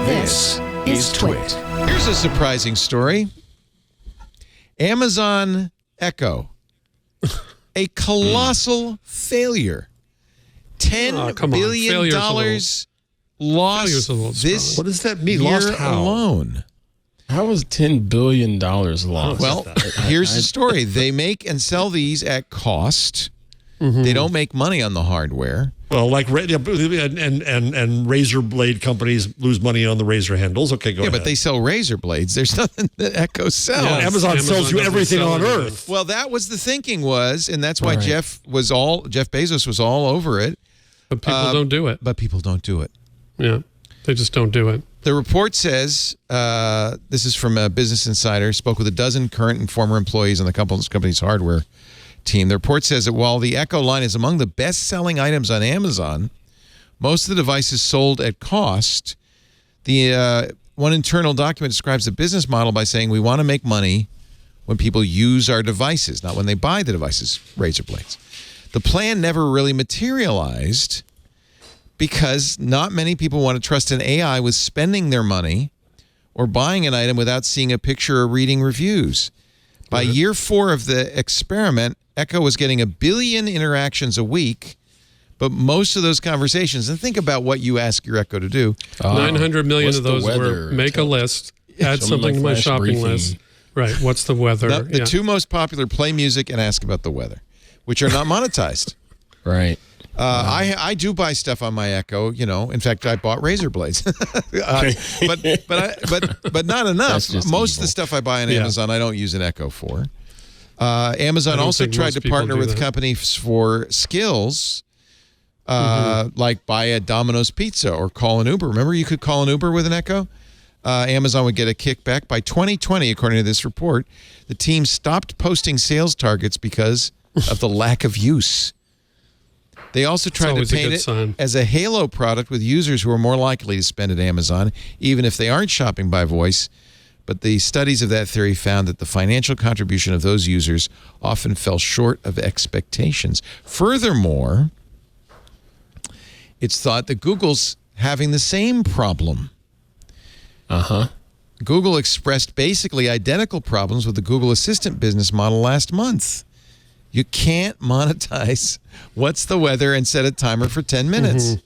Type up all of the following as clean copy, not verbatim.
This is TWiT. Here's a surprising story. Amazon Echo, a colossal failure. $10 billion lost this What does that mean? year Lost how? alone. How was $10 billion lost? Well, here's the story. They make and sell these at cost. They don't make money on the hardware. Well, like and razor blade companies lose money on the razor handles. Okay, go ahead. Yeah, but they sell razor blades. There's nothing that Echo sells. Yeah, Amazon sells you everything on Earth. Well, that was the thinking was, and that's why Jeff Bezos was all over it. But people don't do it. But people don't do it. Yeah, they just don't do it. The report says, this is from Business Insider, spoke with a dozen current and former employees on the company's hardware team. The report says that while the Echo line is among the best-selling items on Amazon, most of the devices sold at cost. The one internal document describes the business model by saying we want to make money when people use our devices, not when they buy the devices, razor blades. The plan never really materialized because not many people want to trust an AI with spending their money or buying an item without seeing a picture or reading reviews. By year 4 of the experiment, Echo was getting 1 billion interactions a week, but most of those conversations, and think about what you ask your Echo to do. 900 million of those were make a list, add something to my shopping list. Right, what's the weather? The two most popular, play music and ask about the weather, which are not monetized. Right. I do buy stuff on my Echo, you know. In fact, I bought razor blades, but not enough. Most of the stuff I buy on Amazon, I don't use an Echo for. Amazon also tried to partner with companies for skills, like buy a Domino's pizza or call an Uber. Remember, you could call an Uber with an Echo. Amazon would get a kickback. By 2020, according to this report, the team stopped posting sales targets because of the lack of use. They also tried to paint it as a halo product with users who are more likely to spend at Amazon, even if they aren't shopping by voice. But the studies of that theory found that the financial contribution of those users often fell short of expectations. Furthermore, it's thought that Google's having the same problem. Google expressed basically identical problems with the Google Assistant business model last month. You can't monetize what's the weather and set a timer for 10 minutes.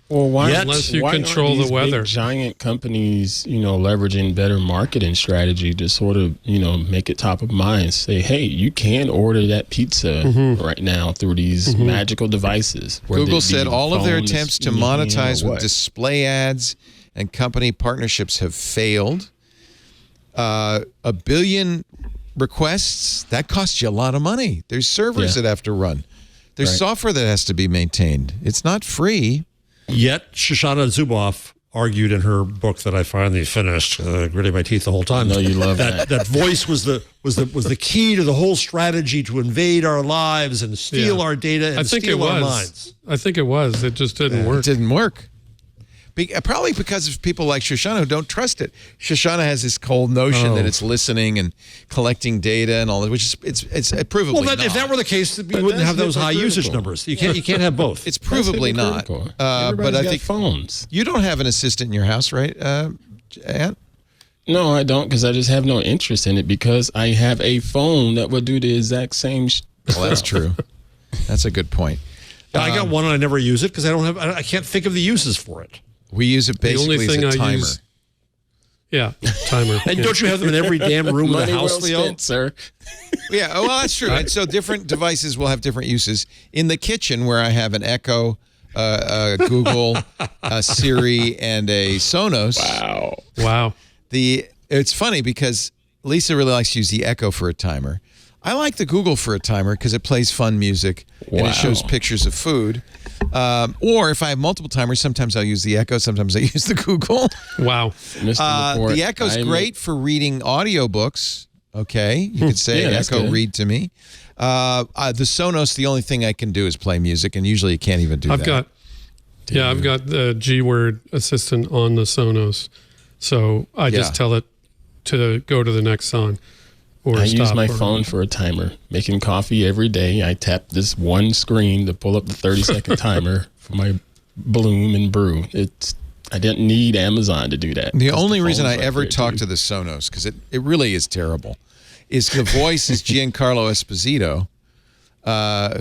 Well, unless you control the weather. Big giant companies, leveraging better marketing strategy to sort of, make it top of mind. Say, hey, you can order that pizza right now through these magical devices. Google said all of their attempts to monetize with display ads and company partnerships have failed. 1 billion requests, that costs you a lot of money. There's servers that have to run. There's software that has to be maintained. It's not free. Yet Shoshana Zuboff argued in her book that I finally finished, gritting my teeth the whole time. I know you love that. That voice was the key to the whole strategy to invade our lives and steal our data and steal our minds. I think it was. It just didn't work. It didn't work. Probably because of people like Shoshana who don't trust it. Shoshana has this cold notion that it's listening and collecting data and all that, which is it's provably not. If that were the case, we wouldn't have those high usage numbers. You can't have both. It's provably not. But I think phones. You don't have an assistant in your house, right, Ant? No, I don't, because I just have no interest in it because I have a phone that would do the exact same. Well, that's true. That's a good point. I got one and I never use it because I can't think of the uses for it. We use it basically as a timer. Timer. And don't you have them in every damn room of the house, Leo? Spent, sir. Yeah, well, that's true. And so different devices will have different uses. In the kitchen, where I have an Echo, a Google, a Siri, and a Sonos. Wow. It's funny because Lisa really likes to use the Echo for a timer. I like the Google for a timer because it plays fun music and it shows pictures of food. Or if I have multiple timers, sometimes I'll use the Echo, sometimes I use the Google. Wow. The Echo's great for reading audiobooks. Okay, you could say, Echo, read to me. The Sonos, the only thing I can do is play music, and usually you can't even do that. I've got the G-Word assistant on the Sonos, so I just tell it to go to the next song. I use my phone for a timer. Making coffee every day, I tap this one screen to pull up the 30-second timer for my bloom and brew. I didn't need Amazon to do that. The only reason I ever talk to the Sonos, because it really is terrible, is the voice is Giancarlo Esposito,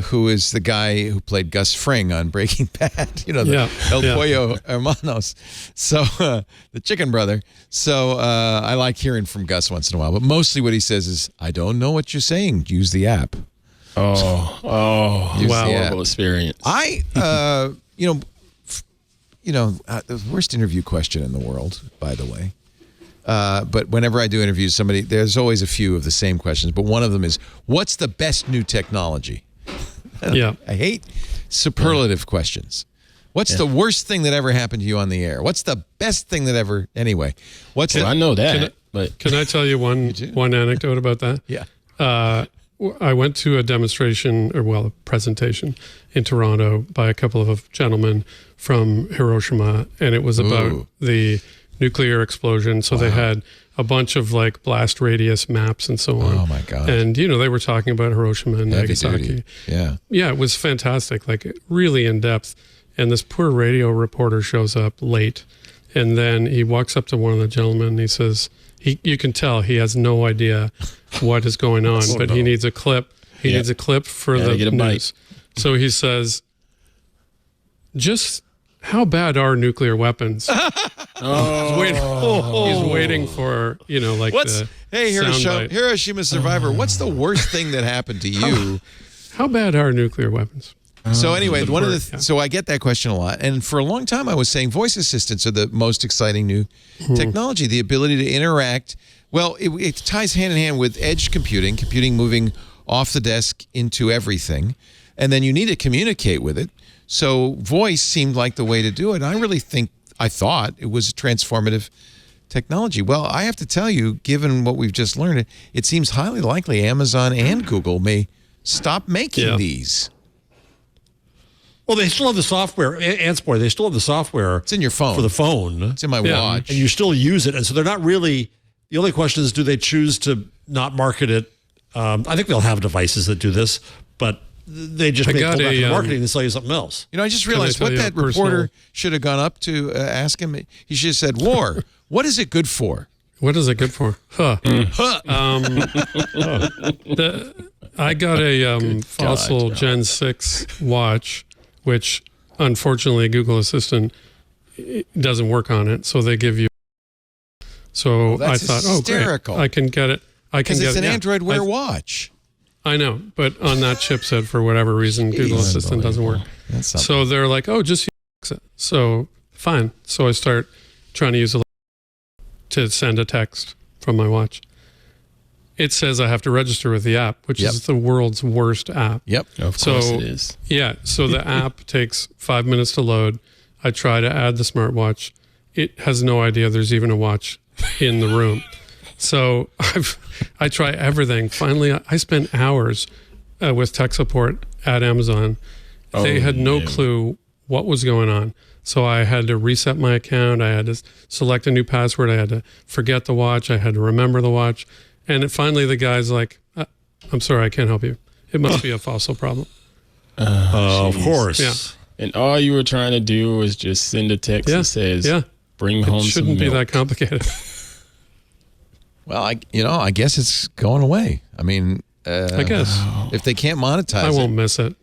who is the guy who played Gus Fring on Breaking Bad, El Pollo Hermanos, so the chicken brother. So I like hearing from Gus once in a while, but mostly what he says is, I don't know what you're saying. Use the app. Wow. Horrible experience. The worst interview question in the world, by the way. But whenever I do interviews, there's always a few of the same questions. But one of them is, what's the best new technology? I hate superlative questions. What's the worst thing that ever happened to you on the air? What's the best thing that ever? Anyway, I know that. But can I tell you one anecdote about that? Yeah. I went to a demonstration, a presentation in Toronto by a couple of gentlemen from Hiroshima, and it was about the nuclear explosion. So they had a bunch of like blast radius maps and so on. Oh my God. And, they were talking about Hiroshima and Nagasaki. Yeah. Yeah, it was fantastic, like really in depth. And this poor radio reporter shows up late, and then he walks up to one of the gentlemen and he says, you can tell he has no idea what is going on, but he needs a clip. He needs a clip for the news. So he says, just how bad are nuclear weapons? He's waiting for, hey, Hiroshima survivor, what's the worst thing that happened to you? How bad are nuclear weapons? So anyway, so I get that question a lot. And for a long time, I was saying voice assistants are the most exciting new technology, the ability to interact. Well, it ties hand in hand with edge computing moving off the desk into everything. And then you need to communicate with it. So voice seemed like the way to do it. I thought it was a transformative technology. Well, I have to tell you, given what we've just learned, it seems highly likely Amazon and Google may stop making these. Well, they still have the software. Anspoir, they still have the software. It's in your phone. For the phone. It's in my watch. And you still use it. And so they're not really, the only question is, do they choose to not market it? I think they'll have devices that do this, but they just may pull back the marketing and sell you something else. I just realized what that reporter should have gone up to ask him. He should have said, War, what is it good for? What is it good for? I got a Fossil Gen 6 watch, which unfortunately Google Assistant doesn't work on it, so they give you. So I thought, hysterical. Great, I can get it. Because it's an Android Wear watch. I know, but on that chipset, for whatever reason, Google Assistant doesn't work. So they're like, just use it. So fine. So I start trying to use it to send a text from my watch. It says I have to register with the app, which is the world's worst app. Yep. Of course it is. Yeah. So the app takes 5 minutes to load. I try to add the smartwatch. It has no idea there's even a watch in the room. So I try everything. Finally, I spent hours with tech support at Amazon. They had no clue what was going on. So I had to reset my account. I had to select a new password. I had to forget the watch. I had to remember the watch. And finally, the guy's like, I'm sorry, I can't help you. It must be a Fossil problem. Of course. Yeah. And all you were trying to do was just send a text that says, bring home some milk. It shouldn't be that complicated. Well, I guess it's going away. I mean, I guess. If they can't monetize I won't miss it.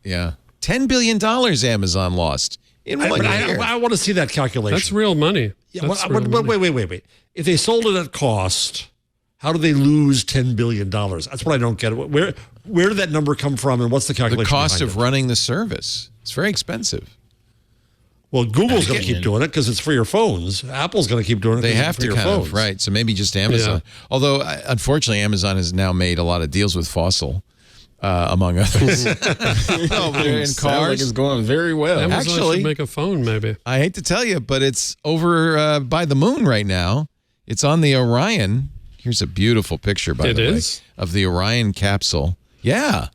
Yeah. $10 billion Amazon lost in 1 year. I want to see that calculation. That's real money. Yeah, wait. If they sold it at cost, how do they lose $10 billion? That's what I don't get. Where did that number come from, and what's the calculation? The cost of running the service. It's very expensive. Well, Google's going to keep doing it because it's for your phones. Apple's going to keep doing it. They have to kind of, right? So maybe just Amazon. Yeah. Although, unfortunately, Amazon has now made a lot of deals with Fossil, among others. They're in cars. Like it's going very well. Amazon should make a phone, maybe. I hate to tell you, but it's over by the moon right now. It's on the Orion. Here's a beautiful picture, by the way, of the Orion capsule. Yeah,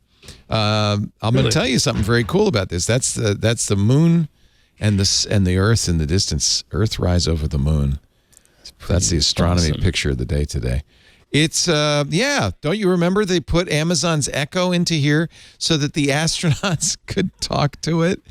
I'm going to tell you something very cool about this. That's the moon. And the Earth in the distance, Earthrise over the moon. That's the astronomy picture of the day today. It's, don't you remember they put Amazon's Echo into here so that the astronauts could talk to it?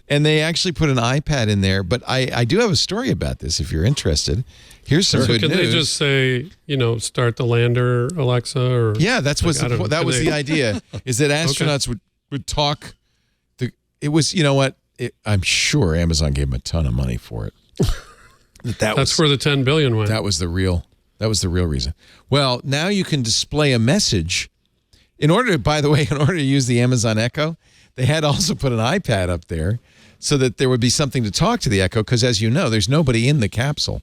And they actually put an iPad in there. But I do have a story about this if you're interested. Here's some good news. Can they just say, start the lander, Alexa? Or yeah, that was the idea, is that astronauts would talk. It was, you know what? I'm sure Amazon gave them a ton of money for it. That's where the $10 billion went. That was the real reason. Well, now you can display a message. By the way, in order to use the Amazon Echo, they had also put an iPad up there so that there would be something to talk to the Echo, because as you know, there's nobody in the capsule.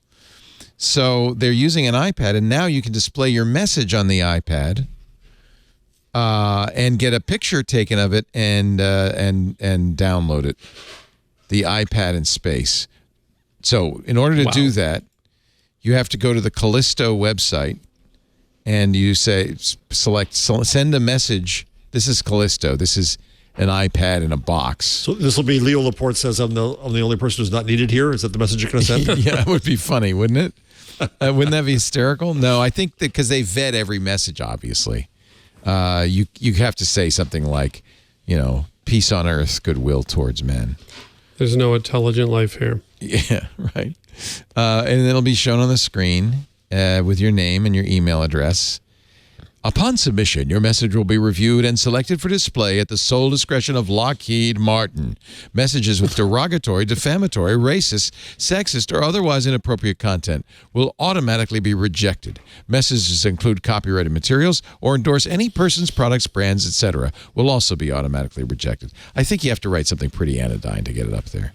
So they're using an iPad, and now you can display your message on the iPad and get a picture taken of it and download it. The iPad in space. So in order to do that, you have to go to the Callisto website, and you send a message. This is Callisto. This is an iPad in a box. So this will be Leo Laporte says I'm the only person who's not needed here. Is that the message you're going to send? Yeah, it would be funny, wouldn't it? Wouldn't that be hysterical? No, I think that because they vet every message, obviously. You have to say something like, peace on earth, goodwill towards men. There's no intelligent life here. Yeah, right. And it'll be shown on the screen with your name and your email address. Upon submission, your message will be reviewed and selected for display at the sole discretion of Lockheed Martin. Messages with derogatory, defamatory, racist, sexist, or otherwise inappropriate content will automatically be rejected. Messages include copyrighted materials or endorse any person's products, brands, etc. will also be automatically rejected. I think you have to write something pretty anodyne to get it up there.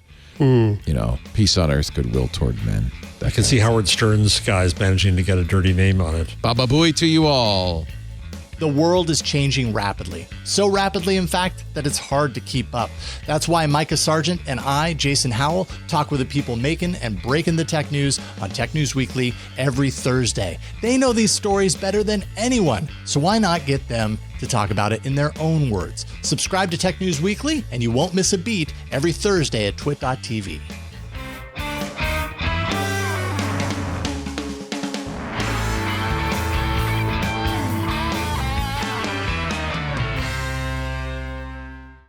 Peace on earth, goodwill toward men. I can see Howard Stern's guys managing to get a dirty name on it. Baba booey to you all. The world is changing rapidly. So rapidly, in fact, that it's hard to keep up. That's why Micah Sargent and I, Jason Howell, talk with the people making and breaking the tech news on Tech News Weekly every Thursday. They know these stories better than anyone, so why not get them to talk about it in their own words? Subscribe to Tech News Weekly, and you won't miss a beat every Thursday at TWiT.tv.